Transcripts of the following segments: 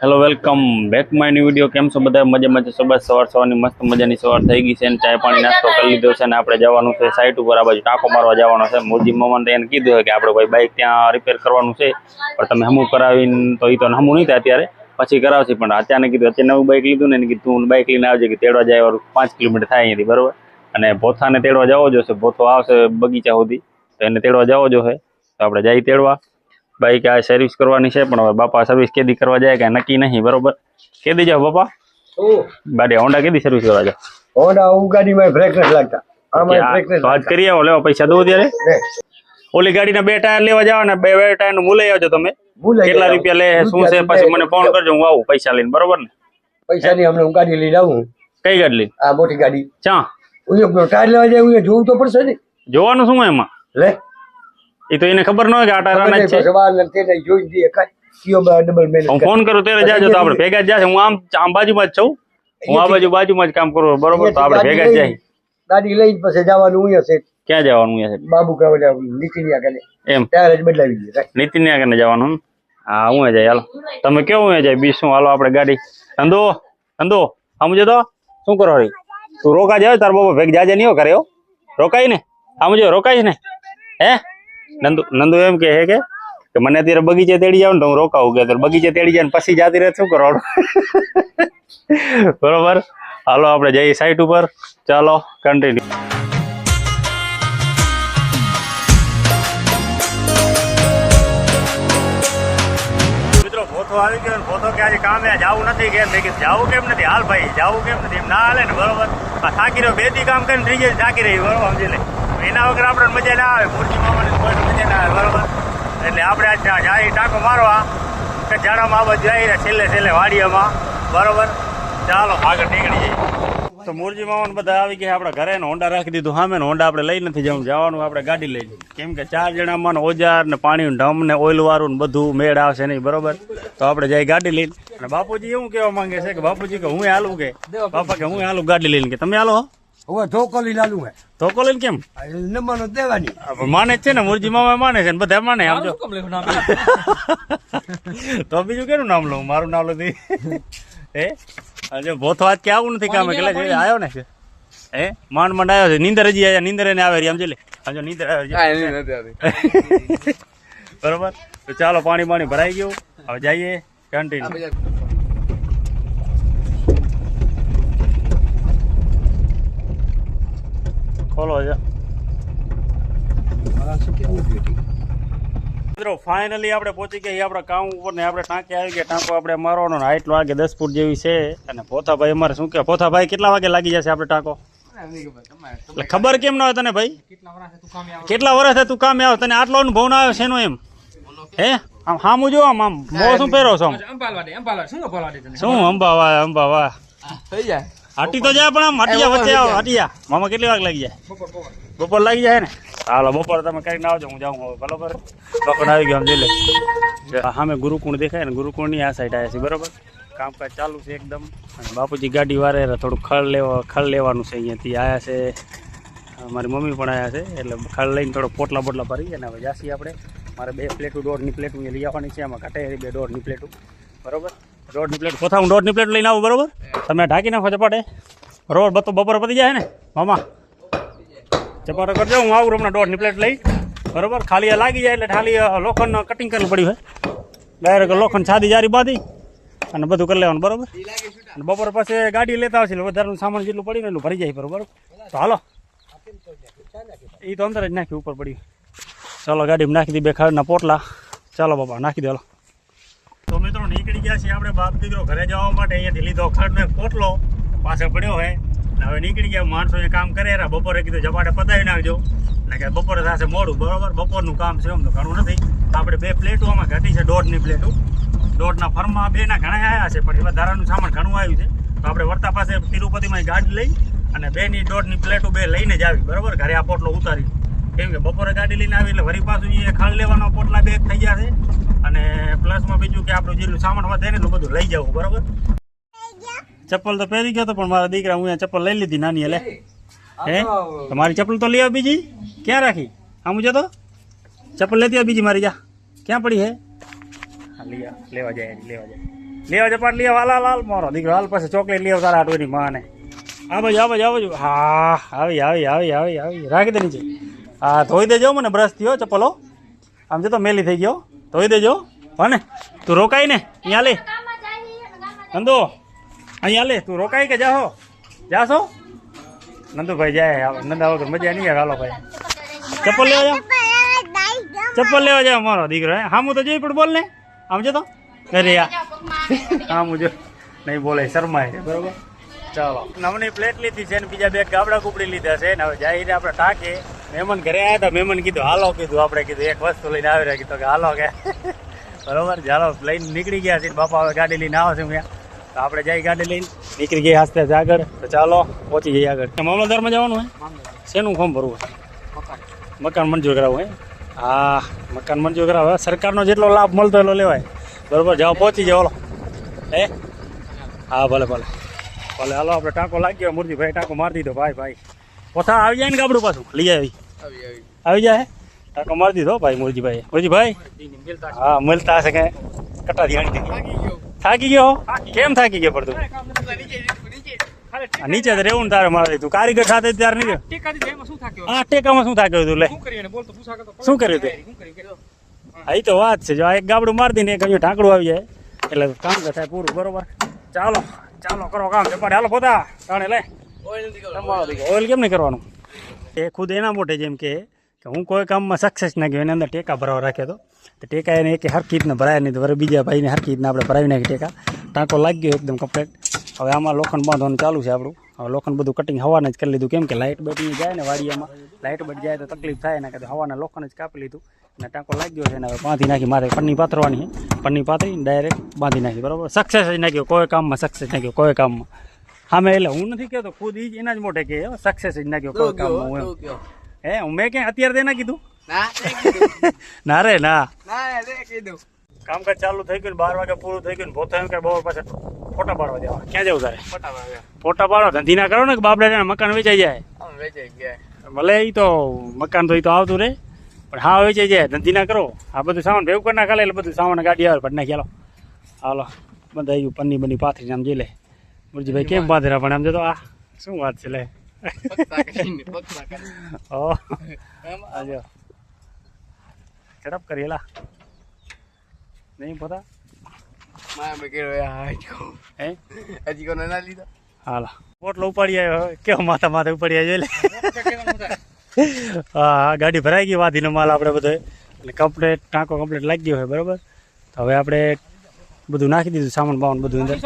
Hello welcome back my new video. કેમ છો બધા? મજામાં છે? સવારની મસ્ત મજાની સવાર થઈ ગઈ છે અને ચાય પાણી નાસ્તો કરી લીધો છે અને આપણે જવાનું છે સાઈટ ઉપર. આ બાજુ ટાંકો મારવા જવાનો છે. મોદી મામાને એને કીધું કે આપણે ભાઈ બાઇક ત્યાં રિપેર કરવાનું છે, પણ તમે હમું કરાવીને તો એ તો હમું નહીં થાય અત્યારે, પછી કરાવશે. પણ અત્યારે કીધું અત્યારે નવું બાઇક લીધું ને એને કીધું તું બાઇક લઈને આવજે કે તેડવા જાય 5 કિલોમીટર થાય અહીંયાથી, બરોબર. અને ભોથાને તેડવા જવો જોશે. ભોથો આવશે બગીચા સુધી તો એને તેડવા જવો જોશે. તો આપણે જઈ તેડવા. બાઈક આ સર્વિસ કરવાની છે, પણ હવે બાપા સર્વિસ કેદી કરવા જાય કે નક્કી નહીં, બરોબર. કેદી જાવ બાપા? ગાડી હોન્ડા કેદી સર્વિસ કરવા જાવ? હોન્ડા ગાડીમાં બ્રેક નથી લાગતા. આમાં બ્રેક નથી. વાત કરી આવો, લેવા પૈસા દો ત્યારે. ઓલી ગાડીના 2 ટાયર લેવા જાવ ને 2 ટાયર નું મૂલાઈ આવજો તમે. કેટલા રૂપિયા લે શું છે પછી મને ફોન કરજો, હું આવું પૈસા લઈને, બરોબર ને? પૈસા ની હમણાં હું ગાડી લઈને આવું. કઈ ગાડી લઈને? આ મોટી ગાડી. ચા ટાયર લેવા જાય હું જોવું તો પડશે ને. જોવાનું શું એમાં? લે એ તો એને ખબર ન હોય કે આ ટાયર જ છે. હું ફોન કરું ત્યારે જાજો તો આપણે ભેગા જ જશે. હું આમ બાજુમાં જ છું, હું આ બાજુમાં જ કામ કરું, બરોબર. તો આપણે ભેગા જ જાય. ગાડી લઈને પછી જવાનું હું હશે. ક્યાં જવાનું છે? બાબુ કહેવાય નીતિનિયા કરે એમ ત્યારે જ બદલાવી દે. નીતિનિયા કરીને જવાનું. હા હું જાય. હાલો તમે કેવું જાય બી શું? હાલો આપણે ગાડી ધંધો સમજો તો શું કરો રે? તું રોકા જાય તાર બાબા ભેગ જાજે નહીં કરે રોકાય ને, સમજો રોકાય ને. હે નંદુ એમ કે હે કે મને અત્યારે બગીચે તેડી જાવ ને તો હું રોકાવું. કે બગીચે તેડી જાય ને પછી જાતી રહે શું કરવાનું? બરોબર. હાલો આપણે જઈએ સાઈટ ઉપર. ચાલો કન્ટિન્યુ. મિત્રો ભોથો આવી ગયો. ભોથો કે આજે કામે જવું નથી. કેમ મેં કીધું જવું કેમ નથી? હાલ ભાઈ જવું કેમ નથી? એમ ના હાલે ને, બરોબર. થાકી રહ્યો 2 દી કામ કરીને ત્રીજે થાકી રહી, બરોબર. સમજી લે એના વગર આપણે મજા ના આવે. મૂર્તિ મામાને કોઈ મજા ના આવે, બરોબર. એટલે આપણે આજ જાય ટાંકો મારવા કે ઝાડામાં આ બાજુ જાય છેલ્લે વાડિયામાં, બરોબર. ચાલો આગળ નીકળી જઈએ. તો મૂર્તિ મામાને બધા આવી ગયા. આપણે ઘરે હોન્ડા રાખી દીધું સામે. હોન્ડા આપણે લઈ નથી જવાનું, આપણે ગાડી લઈ જઈએ. કેમ કે 4 જણામાં ઓજાર ને પાણીનું ઢમ ને ઓઇલ વાળું ને બધું મેળ આવશે નહીં, બરોબર. તો આપણે જઈ ગાડી લઈને. અને બાપુજી એવું કહેવા માંગે છે કે બાપુજી કે હું હાલું, કે બાપા કે હું હાલું ગાડી લઈને, કે તમે હાલો. હવે ધોકો લઈ લાલું હે. ધોકો લઈને કેમ? નંબર દેવાની માને છે ને, મૂર્તિ મામા માને છે ને બધા માને. આવજો તો બીજું કેનું નામ લઉં? મારું નામ લઉં હે. હજુ ભોથો આજ કે આવું નથી કામે. કેટલા આવ્યો ને હે માંડ આવ્યો છે. નીંદર હજી આવ્યા, નીંદર એને આવે સમજી લે. સમજો નીંદર આવે બરોબર. તો ચાલો પાણી ભરાઈ ગયું. હવે જઈએ કન્ટિન્યુ. ખોલો છે મિત્રો. ફાઇનલી આપણે પહોંચી ગયા આપણા કામ ઉપર ને આપણે ટાંકે આવી ગયા. ટાંકો આપણે મારવાનો ને હાઈટ વાગે 10 ફૂટ જેવી છે. અને પોથાભાઈ અમારે શું કે પોથાભાઈ કેટલા વાગે લાગી જશે આપણે ટાંકો? એટલે ખબર કેમ ના હોય તને ભાઈ? કેટલા વર્ષ તું કામે આવ, તને આટલો અનુભવ ના આવ્યો છે એનો? એમ હે આમ હામું જો આમ બહુ શું પહેરો છો? શું અંબાવા થઈ જાય હાટી તો જાય, પણ આમ હટિયા વચ્ચે આવો. હટિયા મામા કેટલી વાર લાગી જાય? બપોર લાગી જાય ને. હાલો બપોર તમે કરીને આવજો, હું જાઉં હવે, બરોબર. બપોર આવી ગયો જોઈ લે. સામે ગુરુકુંડ દેખાય ને, ગુરુકુંડની આ સાઈડ આવ્યા છે, બરોબર. કામકાજ ચાલુ છે એકદમ. અને બાપુજી ગાડી વારે થોડું ખળ લેવાનું છે. અહીંયાથી આવ્યા છે. મારી મમ્મી પણ આવ્યા છે, એટલે ખળ લઈને થોડો પોટલા ભરી. અને હવે જાસી આપણે. મારે 2 પ્લેટું 1.5ની પ્લેટું લઈ આવવાની છે. એમાં ઘટે 2 1.5ની પ્લેટું, બરોબર. 1.5ની પ્લેટ પોથા હું 1.5ની પ્લેટ લઈને આવું, બરોબર. તમે ઢાંકી નાખો ચપાટે, બરોબર. બપોર પતી જાય ને મામા, ચપાટો કરજો. હું આવું હમણાં 1.5ની પ્લેટ લઈ, બરોબર. ખાલી લાગી જાય એટલે ખાલી લોખંડ કટિંગ કરવું પડ્યું હોય. ડાયરેક્ટ લોખંડ છાદી જારી બાંધી અને બધું કરી લેવાનું, બરોબર. અને બપોર પછી ગાડી લેતા આવશે એટલે વધારાનું સામાન જેટલું પડ્યું ને એટલું ભરી જાય, બરોબર. તો હાલો એ તો અંદર જ નાખ્યું, ઉપર પડ્યું. ચાલો ગાડીમાં નાખી દી 2 ખાડના પોટલા. ચાલો બાપા નાખી દે. હાલો તો મિત્રો નીકળી ગયા છીએ આપણે બાપ દીકરો ઘરે જવા માટે. અહીંયાથી લીધો ખડનો એક પોટલો, પાછળ પડ્યો હોય. હવે નીકળી ગયા. માણસો એ કામ કરે. બપોરે કીધું ઝપાટે પતાવી નાખજો, એટલે કે બપોરે થશે મોડું, બરોબર. બપોરનું કામ છે, એમ તો ઘણું નથી. આપણે 2 પ્લેટો આમાં ઘટી છે, 1.5ની પ્લેટો. 1.5ના ફર્મમાં 2ના ઘણા આવ્યા છે, પણ એ વધારાનું સામાન ઘણું આવ્યું છે. તો આપણે વર્તા પાસે તિરુપતિમાં ગાડી લઈ અને 2ની 1.5ની પ્લેટો 2 લઈને જ આવી, બરોબર. ઘરે આ પોટલો ઉતારી. કેમ કે બપોરે ગાડી લઈને આવી એટલે વરી પાછું એ ખળ લેવાનો પોટલા 2 થઈ ગયા છે. અને પ્લસમાં બીજું કે આપણું જેટલું સામાન વધે ને એટલું બધું લઈ જવું, બરોબર. ચપ્પલ તો પહેરી ગયો તો, પણ મારા દીકરા હું ચપ્પલ લઈ લીધી નાની. લે હે તમારી ચપ્પલ તો લઈ આવ. બીજી ક્યાં રાખી? આમ જો તો ચપ્પલ લેતી આવ બીજી મારી. જા ક્યાં પડી હે? લેવા જાય. લેવા જપાટ લેવા હાલ મારો દીકરો હાલ પછી ચોકલેટ લેવા તારા હાટવાની માને આ બાજુ હા આવી રાખી દે નીચે હા ધોઈ દેજો મને બ્રશ થયો ચપ્પલો આમ જતો મેલી થઈ ગયો ધોઈ દેજો હા ને તું રોકાઈ ને અહીંયા લે નંદુ અહીંયા લે તું રોકાઈ કે જાશો નંદુભાઈ જાય નંદા વગર મજા નહીં આવે હાલો ભાઈ ચપ્પલ લેવા જાવ મારો દીકરો હે હા હું તો જોઈ પણ બોલ ને આમ જતો અરે હા હું જો નહીં બોલે શરમાય બરોબર ચાલો નવની પ્લેટ લીધી છે ને બીજા બે ગાબડા કુપડી લીધા છે ને હવે જઈને આપણે ટાંકે મહેમાન ઘરે આવ્યા હતા મહેમાન કીધું હાલો કીધું આપણે કીધું એક વસ્તુ લઈને આવી રહ્યા કીધું કે હાલો કે બરોબર ચાલો લઈને નીકળી ગયા છે બાપા હવે ગાડી લઈને આવે છે ત્યાં તો આપણે જઈ ગાડી લઈને નીકળી ગયા હસ્તે આગળ તો ચાલો પહોંચી જઈએ આગળ મામલતદારમાં જવાનું હે શેનું ફોર્મ ભરવું મકાન મંજૂર કરાવવું હે હા મકાન મંજૂર કરાવે સરકારનો જેટલો લાભ મળતો એટલો લેવાય બરોબર જાઓ પહોંચી જાઓ ઓલો હે હા ભલે હાલો આપણે ટાંકો લાગ્યો મુરજીભાઈ ટાંકો મારી દીધો ભાઈ પોથા આવી જાય ને ગાબડું પાછું લઈ આવી જાય ટાંકો મારી દીધો ભાઈ મુરજીભાઈ હા મળતા હશે કે કટા ધ્યાન થાકી ગયો કેમ થાકી ગયો પડતું નીચે તો રહેવું ને તારે મારે તું કારીગર સાથે ત્યારે નહીં હા ટેકામાં શું થાક્યો તું લે શું કર્યું તે હા એ તો વાત છે જો આ એક ગાબડું મારી દઈને એક હજુ ઢાંકડું આવી જાય એટલે કામ તો થાય પૂરું બરોબર ચાલો કરો કામ છે હાલો પોતા તાણે લે ઓઇલ કેમ નહીં કરવાનું એ ખુદ એના મોટે જેમ કે હું કોઈ કામમાં સક્સેસ ના ગયો એની અંદર ટેકા ભરાવા રાખ્યો હતો તો ટેકા એને એક હરકી રીતને ભરાય નહીં તો વરે બીજા ભાઈને હરકી રીતના આપણે ભરાવી નાખી ટેકા ટાંકો લાગી ગયો એકદમ કમ્પ્લીટ હવે આમાં લોખંડ બાંધવાનું ચાલુ છે આપણું હવે લોખંડ બધું કટિંગ હવાને જ કરી લીધું કેમ કે લાઇટ બેટી જાય ને વાડિયામાં લાઇટ બેટ જાય તો તકલીફ થાય ને કે હવાના લોખંડ જ કાપી લીધું અને ટાંકો લાગ્યો છે ને હવે બાંધી નાખી મારે પન્ની પાથરવાની છે પન્ની પાથરી ડાયરેક્ટ બાંધી નાખી બરાબર સક્સેસ જ નાખ્યો કોઈ કામમાં સક્સેસ નાખ્યો કોઈ કામમાં હા મેં એટલે હું નથી કહેતો ખુદ એ જ એના જ મોટે કે સક્સેસ જ નાખ્યો કોઈ કામમાં હું હે હું મેં ક્યાં અત્યારે તે ના કીધું ના રે ના કામકાજ ચાલુ થઈ ગયું 12 વાગે પૂરું થઈ ગયું ભોથા એમ કે બહુ પાછા ફોટા પાડવા જવા ક્યાં જવું તારે ફોટા પાડો ધંધી ના કરો ને કે બાપડે મકાન વેચાઈ જાય ભલે એ તો મકાન તો એ તો આવતું રે પણ હા વેચાઈ જાય ધંધી ના કરો આ બધું સામાન ભેગું કરી નાખે એટલે બધું સામાન ગાડી આવે ભટ નાખી હાલો બધા આવી ગયું પન્ની બની પાથરીને આમ જઈ લે મુરજીભાઈ કેમ પાથર્યા પણ આમ જતો આ શું વાત છે લે ઝડપ કરીએલા નહીં પોતા હાલા પોટલો ઉપાડી આવ્યો કેવો માથે ઉપાડી આવ્યો લે હા ગાડી ભરાઈ ગઈ વાધીનો માલ આપણે બધો એટલે કમ્પ્લેટ ટાંકો કમ્પ્લેટ લાગી ગયો હોય બરોબર તો હવે આપણે બધું નાખી દીધું સામાન બાવન બધું અંદર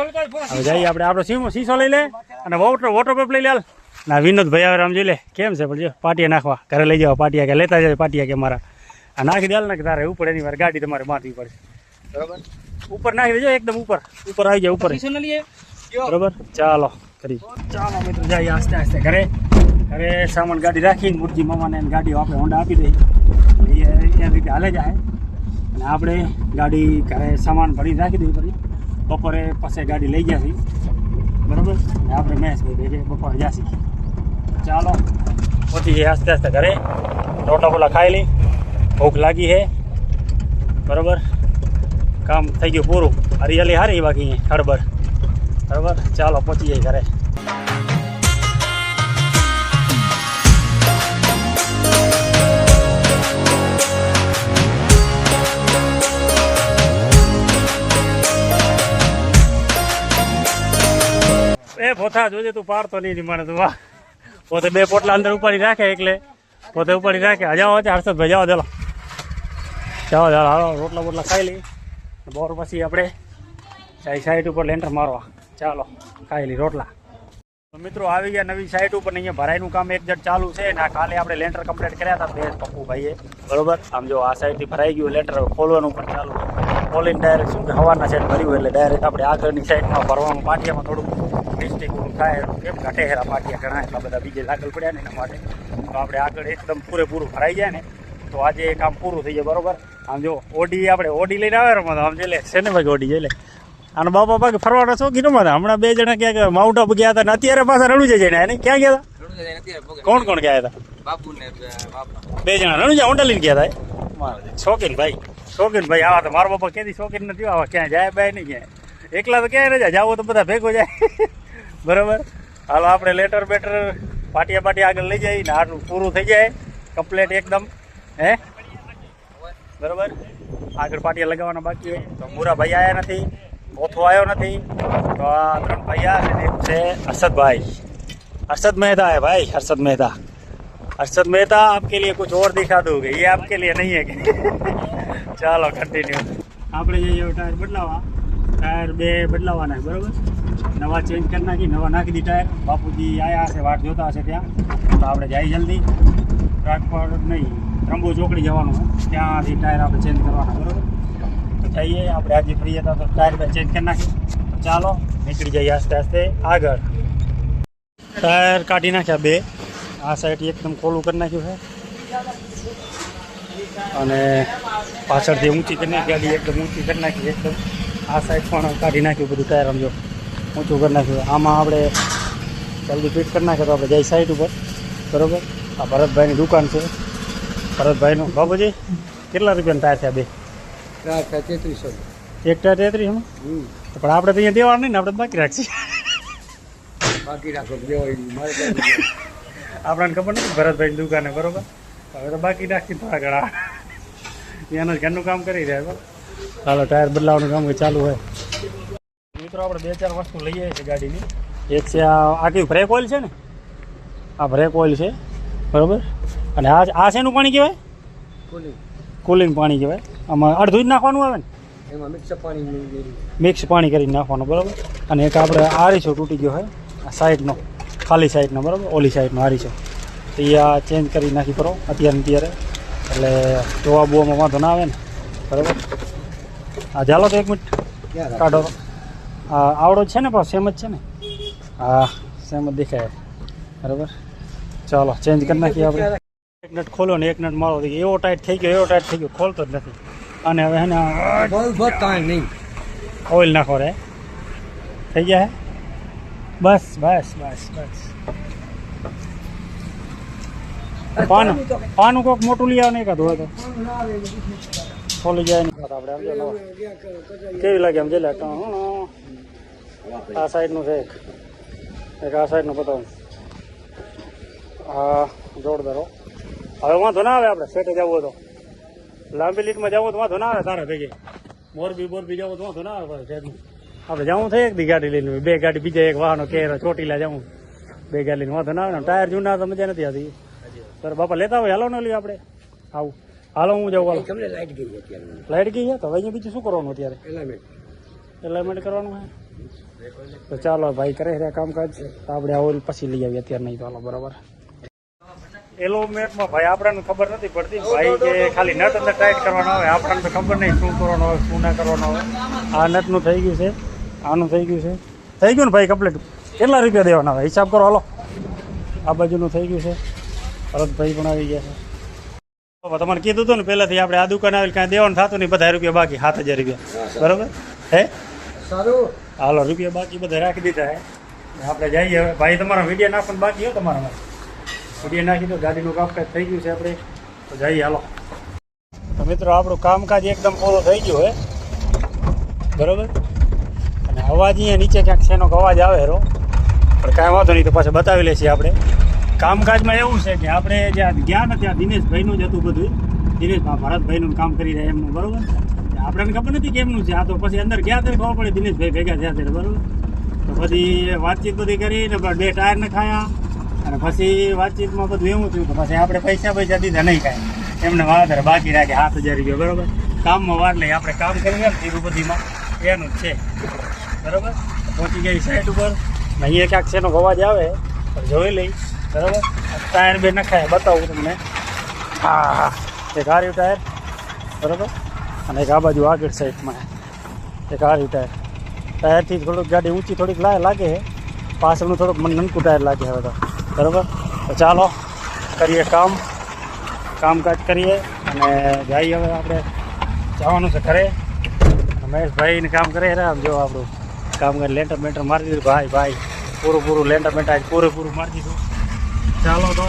હવે જઈએ આપણે આપણો શીશો લઈ લે અને વોટર પેપ લઈ લે ના વિનોદભાઈ આવે આમ જોઈ લે કેમ છે પણ જો પાટિયા નાખવા ઘરે લઈ જાવ પાટિયા કે લેતા જાય પાટિયા કે મારા આ નાખી દે ને કે તારે ઉપર એની વાર ગાડી તમારે મારવી પડશે બરાબર ઉપર નાખી દેજો એકદમ ઉપર આવી જાય ઉપર બરાબર ચાલો મિત્રો જઈએ આસ્તે આસ્તે ઘરે સામાન ગાડી રાખીને મુરજી મામાને ગાડીઓ આપણે હોન્ડા આપી દઈએ એ રીતે હાલે જાય અને આપણે ગાડી ઘરે સામાન ભરીને રાખી દઈએ પછી બપોરે પાસે ગાડી લઈ ગયા છીએ બરાબર આપણે મેચ કરી દઈએ બપોરે જાસી ચાલો પહોંચી જઈએ આસ્તે આસ્તે ઘરે રોટલા બોલા ખાઈ લઈ ભૂખ લાગી છે બરાબર કામ થઈ ગયું પૂરું હરિયાળી હારી બાકી ખડબડ બરાબર ચાલો પહોંચી જઈએ ઘરે એ પોથા જોજે તું પાડતો નહીં મને તું વાહ પોતે બે પોટલા અંદર ઉપાડી રાખે એટલે પોતે ઉપાડી રાખે જાઓ હર્ષદભાઈ જાઓ ચાલો હાલો રોટલા બોટલા ખાઈ લઈ બોર પછી આપણે સાઈડ ઉપર લેન્ટર મારવા ચાલો ખાઈ લઈ રોટલા મિત્રો આવી ગયા નવી સાઈડ ઉપર અહીંયા ભરાઈનું કામ એક જટ ચાલુ છે ને કાલે આપણે લેન્ટર કમ્પ્લીટ કર્યા હતા બે પપ્પુભાઈએ બરોબર આમ જો આ સાઈડથી ભરાઈ ગયું લેન્ટર ખોલવાનું પણ ચાલુ ખોલીને ડાયરેક્ટ શું કે હવાના સાઈડ ભર્યું એટલે ડાયરેક્ટ આપણે આગળની સાઈડમાં ભરવાનું પાટિયામાં થોડુંક મિસ્ટેક થાય કેમ ઘટે હેરા પાટિયા ઘણા એટલા બધા બીજે લાગલ પડ્યા ને એના માટે તો આપણે આગળ એકદમ પૂરેપૂરું ભરાઈ જાય ને તો આજે એ કામ પૂરું થઈ જાય બરોબર આમ જો ઓડી આપણે ઓડી લઈને આવે રમત આમ જઈ લે છે ને ભાઈ ઓડી જઈ લે અને બાપા બાકી ફરવાનો શોખીન રમત હમણાં બે જણા ક્યાંક માઉન્ટ આબુ ગયા હતા ને અત્યારે પાછા રણુજા જઈને એને ક્યાં ગયા હતા કોણ ગયા હતા બે જણા રણુજા હોન્ડા લઈને ગયા હતા શોખીન ભાઈ આવા તો મારા બાપા ક્યાંથી શોખીન નથી આવા ક્યાં જાય બાય નહીં ક્યાંય એકલા તો ક્યાંય ન જાય, જાવું તો બધા ભેગો જાય. બરાબર. હાલો આપણે લેટર બેટર પાટિયા આગળ લઈ જઈએ ને આટલું પૂરું થઈ જાય કમ્પ્લેટ એકદમ. હે બરાબર. આગળ પાટિયા લગાવવાના બાકી હોય તો મુરા ભાઈ આવ્યા નથી, પોથો આવ્યો નથી, તો આ 3 ભાઈ આવ્યા છે. એક છે અરશદભાઈ, अरशद मेहता है भाई, अरशद मेहता. अरशद मेहता आपके लिए कुछ और दिखा दूंगे, ये आपके लिए नहीं है कि ચાલો કન્ટિન્યુ. આપણે જઈએ ટાયર બદલાવા, ટાયર 2 બદલાવાના છે. બરાબર. નવા ચેન્જ કરી નાખી, નવા નાખી દી ટાયર. બાપુજી આવ્યા હશે, વાટ જોતા હશે ત્યાં, તો આપણે જઈએ જલ્દી. રાજકોટ નહીં, ત્રંબુ ચોકડી જવાનું હોય, ત્યાંથી ટાયર આપણે ચેન્જ કરવાના. બરાબર. તો જઈએ આપણે. આજે ફ્રી હતા તો ટાયર ચેન્જ કરી નાખી. ચાલો નીકળી જઈએ આસ્તે આસ્તે આગળ. ટાયર કાઢી નાખ્યા 2. આ સાઈડ એકદમ ખોલું કરી નાખ્યું છે અને પાછળથી ઊંચી કરી નાખી ગાડી, એકદમ ઊંચી કરી નાખી એકદમ. આ સાઈડ પણ કાઢી નાખ્યું બધું ટાયર, સમજો ઊંચું કરી નાખ્યું. આમાં આપણે જલ્દી ફિટ કરી નાખ્યો તો આપણે જઈ સાઈડ ઉપર. બરાબર. આ ભરતભાઈની દુકાન છે, ભરતભાઈનું. બાબુજી કેટલા રૂપિયાનું ટાયર થયા? 2 3300. એક ટાયર 33 એમાં? પણ આપણે તો અહીંયા દેવાનું નહીં ને, આપણે બાકી રાખીએ. બાકી રાખો મારે આપણને ખબર નથી ભરતભાઈની દુકાને. બરોબર. હવે તો બાકી રાખી થોડા ઘણા એનું ઘરનું કામ કરી રહ્યા. બરાબર. ચાલો ટાયર બદલાવાનું કામ ચાલુ હોય. મિત્રો આપણે 2-4 વસ્તુ લઈએ છીએ ગાડીની. એક છે આખી બ્રેક ઓઇલ છે ને, આ બ્રેક ઓઇલ છે. બરાબર. અને આ શેનું પાણી કહેવાય? કુલિંગ પાણી કહેવાય. આમાં અડધું જ નાખવાનું આવે ને, એમાં મિક્સ પાણી કરીને નાખવાનું. બરાબર. અને એક આપણે આરીસો તૂટી ગયો હોય આ સાઈડનો, ખાલી સાઈડનો. બરાબર. ઓલી સાઈડનો આરીસો, તો એ આ ચેન્જ કરી નાખી કરો અત્યારે, એટલે જોવા બોવામાં વાંધો ના આવે ને. બરાબર. હા ચાલો તો 1 મિનિટ કાઢો. હા આવડો જ છે ને, પણ સેમ જ છે ને. હા સેમ જ દેખાય. બરાબર. ચાલો ચેન્જ કરી નાખીએ આપણે. એક નટ ખોલો ને એક નટ મારો, એવો ટાઈટ થઈ ગયો, ખોલતો જ નથી. અને હવે એને નહીં ઓઇલ નાખો રે, થઈ ગયા હે. બસ બસ બસ બસ. પાનું કોક મોટું લઈ આવે નહીં કાઢું હોય તો ખોલી જાય નહીં. આપણે કેવી લાગે આમ જઈ લે. આ સાઈડનું છે એક આ સાઈડનું બતાવું. હા જોરદાર. હવે વાંધો ના આવે, આપણે સેટે જવું તો લાંબી લીટમાં જવું તો વાંધો ના આવે. તારા ભેગે મોરબી જવું તો વાંધો ના આવે. આપણે જવું થાય 1 દી ગાડી લઈને, 2 ગાડી બીજા એક વાહનો કેરો ચોટીલા જવું, 2 ગાડી લઈને વાંધો ના આવે. ટાયર જૂના તો મજા નથી આવતી. સર બાપા લેતા હોય, હાલો ન લઈએ આપણે. આવું હાલો હું જાઉં. હાલો લાઈટ ગઈ અત્યારે. લાઈટ ગઈ છે તો અહીંયા બીજું શું કરવાનું અત્યારે? એલાઇમેન્ટ કરવાનું છે. તો ચાલો ભાઈ કરે છે કામકાજ, તો આપણે આ ઓઇલ પછી લઈ આવીએ, અત્યારે નહીં. તો હાલો બરાબર. એલોમેન્ટમાં ભાઈ આપણને ખબર નથી પડતી ભાઈ, કે ખાલી નટ અંદર ટાઈટ કરવાનો આવે. આપણને તો ખબર નહીં શું કરવાનું આવે શું ના કરવાનું આવે. આ નટનું થઈ ગયું છે, આનું થઈ ગયું છે, થઈ ગયું ને ભાઈ કમ્પ્લીટ. કેટલા રૂપિયા દેવાના આવે હિસાબ કરો. હાલો આ બાજુનું થઈ ગયું છે. ભરતભાઈ પણ આવી ગયા છે. તમારે કીધું હતું ને પહેલાથી, આપણે આ દુકાન આવેલ કાંઈ દેવાનું થતું નહીં, બધા રૂપિયા બાકી 7000 રૂપિયા. બરાબર હે સારું. હાલો રૂપિયા બાકી બધા રાખી દીધા હે. આપણે જઈએ હવે. ભાઈ તમારા વિડીયો નાખવાનું બાકી હોય, તમારામાં વિડીયો નાખી દો. ગાડીનું કામકાજ થઈ ગયું છે આપણે, તો જઈએ હાલો. તો મિત્રો આપણું કામકાજ એકદમ પૂરું થઈ ગયું હે. બરાબર. અને અવાજ અહીંયા નીચે ક્યાંક શેનો અવાજ આવે રો, પણ કાંઈ વાંધો નહીં, તો પાછું બતાવી લઈશું આપણે. કામકાજમાં એવું છે કે આપણે જ્યાં ગયા ને ત્યાં દિનેશભાઈનું જ હતું બધું. દિનેશભાઈ ભરતભાઈનું કામ કરી રહ્યા એમનું. બરાબર. આપણને ખબર નથી કેમનું છે આ, તો પછી અંદર ગયા ત્યારે ખબર પડે દિનેશભાઈ ભેગા થયા ત્યારે. બરાબર. તો પછી વાતચીત બધી કરીને 2 ટાયર નખાયા, અને પછી વાતચીતમાં બધું એવું થયું કે પછી આપણે પૈસા દીધા નહીં કાંઈ, એમને વાધારે બાકી રાખે 7000 રૂપિયા. બરાબર. કામમાં વાર લઈ આપણે કામ કરીએ ને તિરુપતિમાં એનું જ છે. બરાબર. પહોંચી ગઈ સાઈડ ઉપર. અહીંયા ક્યાંક શેનો અવાજ આવે જોઈ લઈ. બરાબર. ટાયર 2 નખાય, બતાવું તમને. હા હા એક આર્યું ટાયર. બરાબર. અને એક આ બાજુ આગળ સાઈડમાં એક આર્યું ટાયર. ટાયરથી થોડુંક ગાડી ઊંચી થોડીક લાગે છે, પાછળનું થોડુંક મને નનકું ટાયર લાગે હવે તો. બરાબર. તો ચાલો કરીએ કામકાજ કરીએ અને જઈએ. હવે આપણે જવાનું છે ઘરે. મહેશભાઈને કામ કરે આમ જો આપણું કામકાજ લેન્ટર બેન્ટર મારી દીધું. ભાઈ પૂરું લેન્ટર બેન્ટર આજ પૂરેપૂરું મારી દીધું. ચાલો તો